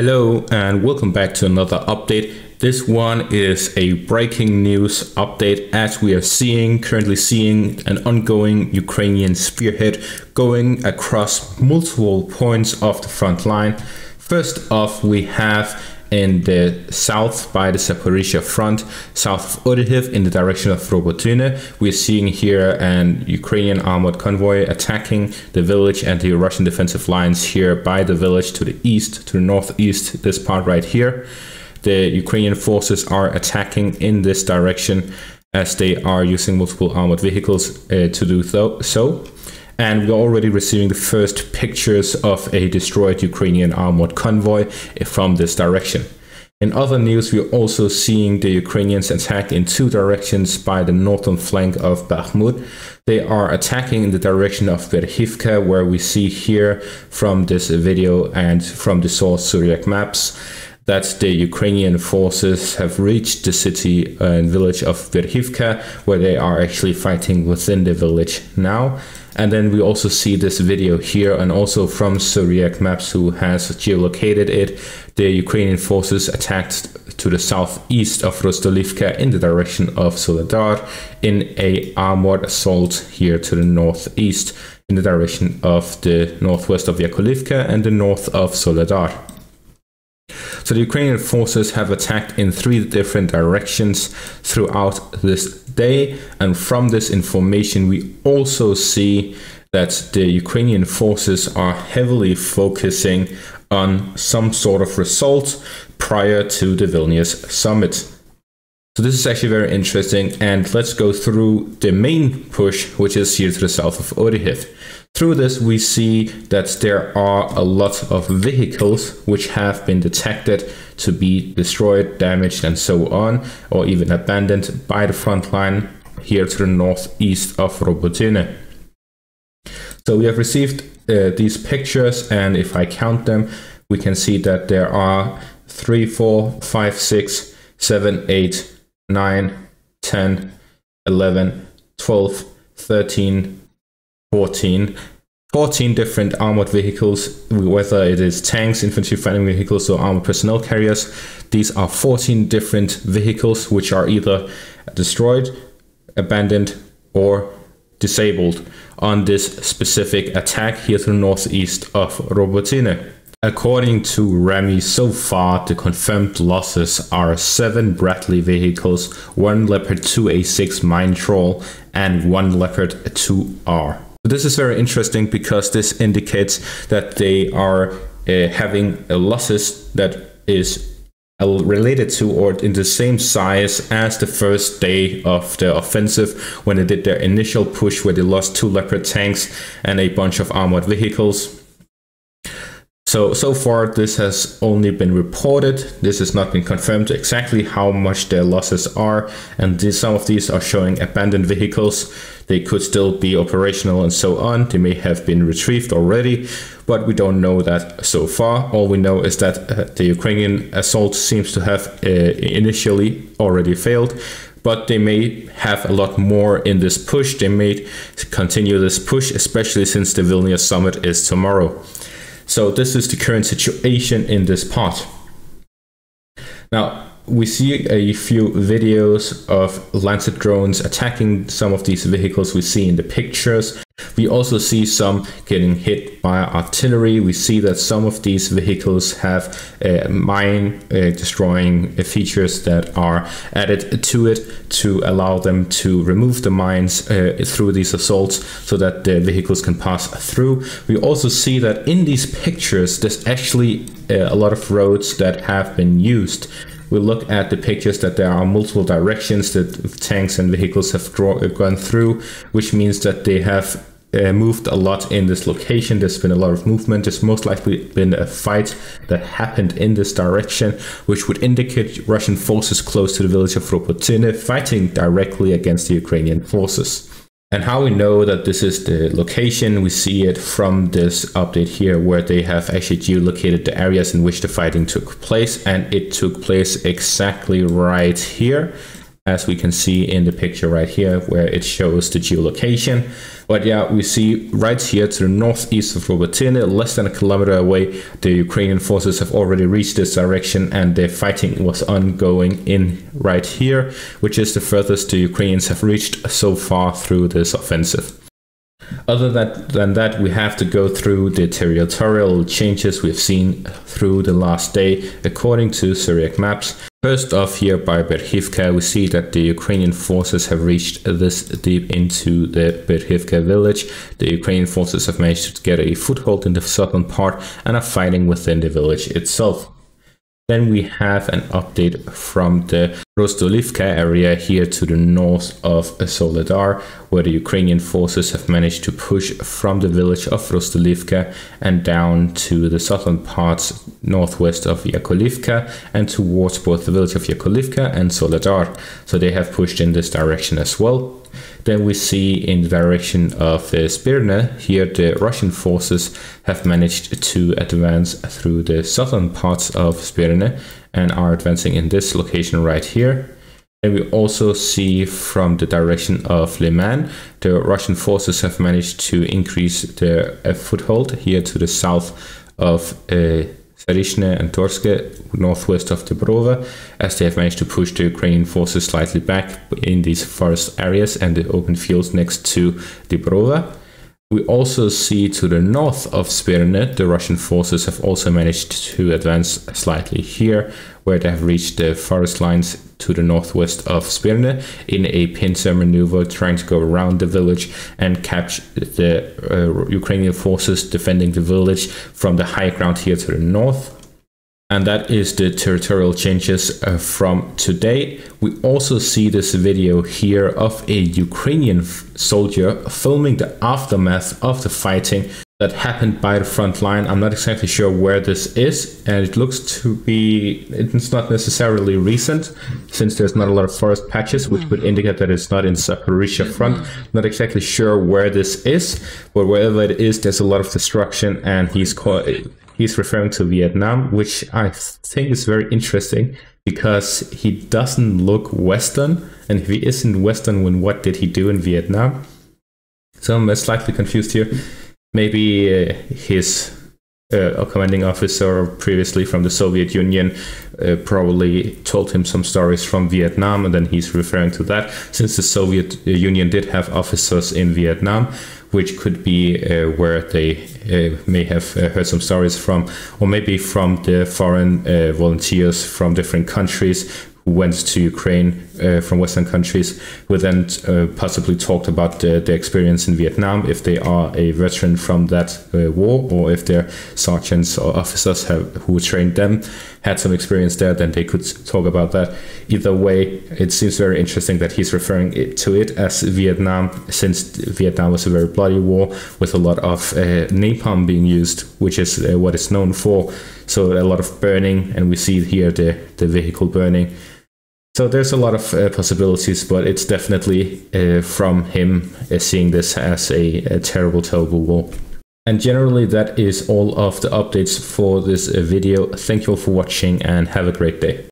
Hello and welcome back to another update. This one is a breaking news update as we are currently seeing an ongoing Ukrainian spearhead going across multiple points of the front line. First off, we have in the south by the Zaporizhia front, south of Spearhead in the direction of Robotyne. We're seeing here an Ukrainian armored convoy attacking the village and the Russian defensive lines here by the village to the east, to the northeast, this part right here. The Ukrainian forces are attacking in this direction as they are using multiple armored vehicles to do so. And we're already receiving the first pictures of a destroyed Ukrainian armored convoy from this direction. In other news, we're also seeing the Ukrainians attack in two directions by the northern flank of Bakhmut. They are attacking in the direction of Berhivka, where we see here from this video and from the source Syriac maps that the Ukrainian forces have reached the city and village of Berhivka, where they are actually fighting within the village now. And then we also see this video here, and also from Syriac maps who has geolocated it, the Ukrainian forces attacked to the southeast of Rostolivka in the direction of Soledar in a armored assault here to the northeast in the direction of the northwest of Yakovlivka and the north of Soledar. So the Ukrainian forces have attacked in three different directions throughout this day, and from this information we also see that the Ukrainian forces are heavily focusing on some sort of result prior to the Vilnius summit. So this is actually very interesting, and let's go through the main push, which is here to the south of Spearhead. Through this, we see that there are a lot of vehicles which have been detected to be destroyed, damaged, and so on, or even abandoned by the front line here to the northeast of Robotyne. So we have received these pictures, and if I count them, we can see that there are 3, 4, 5, 6, 7, 8, 9, 10, 11, 12, 13, 14 different armored vehicles, whether it is tanks, infantry fighting vehicles, or armored personnel carriers. These are 14 different vehicles which are either destroyed, abandoned, or disabled on this specific attack here to the northeast of Robotyne. According to Remy, so far the confirmed losses are 7 Bradley vehicles, 1 Leopard 2A6 mine troll, and 1 Leopard 2R. This is very interesting because this indicates that they are having losses that is related to or in the same size as the first day of the offensive, when they did their initial push where they lost 2 Leopard tanks and a bunch of armored vehicles. So far this has only been reported. This has not been confirmed exactly how much their losses are, and some of these are showing abandoned vehicles. They could still be operational and so on. They may have been retrieved already, but we don't know that so far. All we know is that the Ukrainian assault seems to have initially already failed, but they may have a lot more in this push. They may continue this push, especially since the Vilnius summit is tomorrow. So this is the current situation in this part. Now, we see a few videos of Lancet drones attacking some of these vehicles we see in the pictures. We also see some getting hit by artillery. We see that some of these vehicles have mine destroying features that are added to it to allow them to remove the mines through these assaults so that the vehicles can pass through. We also see that in these pictures there's actually a lot of roads that have been used. We look at the pictures that there are multiple directions that tanks and vehicles have gone through, which means that they have moved a lot in this location. There's been a lot of movement. There's most likely been a fight that happened in this direction, which would indicate Russian forces close to the village of Robotyne fighting directly against the Ukrainian forces. And how we know that this is the location, we see it from this update here where they have actually geolocated the areas in which the fighting took place, and it took place exactly right here. as we can see in the picture right here where it shows the geolocation. But yeah, we see right here to the northeast of Robotyne, less than a kilometer away, the Ukrainian forces have already reached this direction, and the fighting was ongoing in right here, which is the furthest the Ukrainians have reached so far through this offensive. Other than that, we have to go through the territorial changes we've seen through the last day according to Syriac maps. First off, here by Berhivka, we see that the Ukrainian forces have reached this deep into the Berhivka village. The Ukrainian forces have managed to get a foothold in the southern part and are fighting within the village itself. Then we have an update from the Rostolivka area here to the north of Soledar, where the Ukrainian forces have managed to push from the village of Rostolivka and down to the southern parts northwest of Yakovlivka and towards both the village of Yakovlivka and Soledar. So they have pushed in this direction as well. Then we see in the direction of Spearhead, here the Russian forces have managed to advance through the southern parts of Spearhead and are advancing in this location right here. And we also see from the direction of Liman, the Russian forces have managed to increase their foothold here to the south of Sarishne and Torske, northwest of Dubrova, as they have managed to push the Ukrainian forces slightly back in these forest areas and the open fields next to Dubrova. We also see to the north of Spearhead, the Russian forces have also managed to advance slightly here, where they have reached the forest lines to the northwest of Spearhead in a pincer maneuver, trying to go around the village and capture the Ukrainian forces defending the village from the high ground here to the north. And that is the territorial changes from today. We also see this video here of a Ukrainian soldier filming the aftermath of the fighting that happened by the front line. I'm not exactly sure where this is, and it looks to be, it's not necessarily recent, since there's not a lot of forest patches, which would indicate that it's not in Zaporizhzhia front. Not exactly sure where this is, but wherever it is, there's a lot of destruction, and he's referring to Vietnam, which I think is very interesting because he doesn't look Western, and if he isn't Western, then what did he do in Vietnam? So I'm slightly confused here. Maybe his commanding officer previously from the Soviet Union probably told him some stories from Vietnam, and then he's referring to that, since the Soviet Union did have officers in Vietnam, which could be where they may have heard some stories from, or maybe from the foreign volunteers from different countries who went to Ukraine from Western countries, who then possibly talked about their experience in Vietnam, if they are a veteran from that war, or if their sergeants or officers who trained them had some experience there, then they could talk about that. Either way, it seems very interesting that he's referring to it as Vietnam, since Vietnam was a very bloody war with a lot of napalm being used, which is what it's known for. So a lot of burning, and we see here the vehicle burning. So there's a lot of possibilities, but it's definitely from him seeing this as a terrible, terrible war. And generally, that is all of the updates for this video. Thank you all for watching, and have a great day.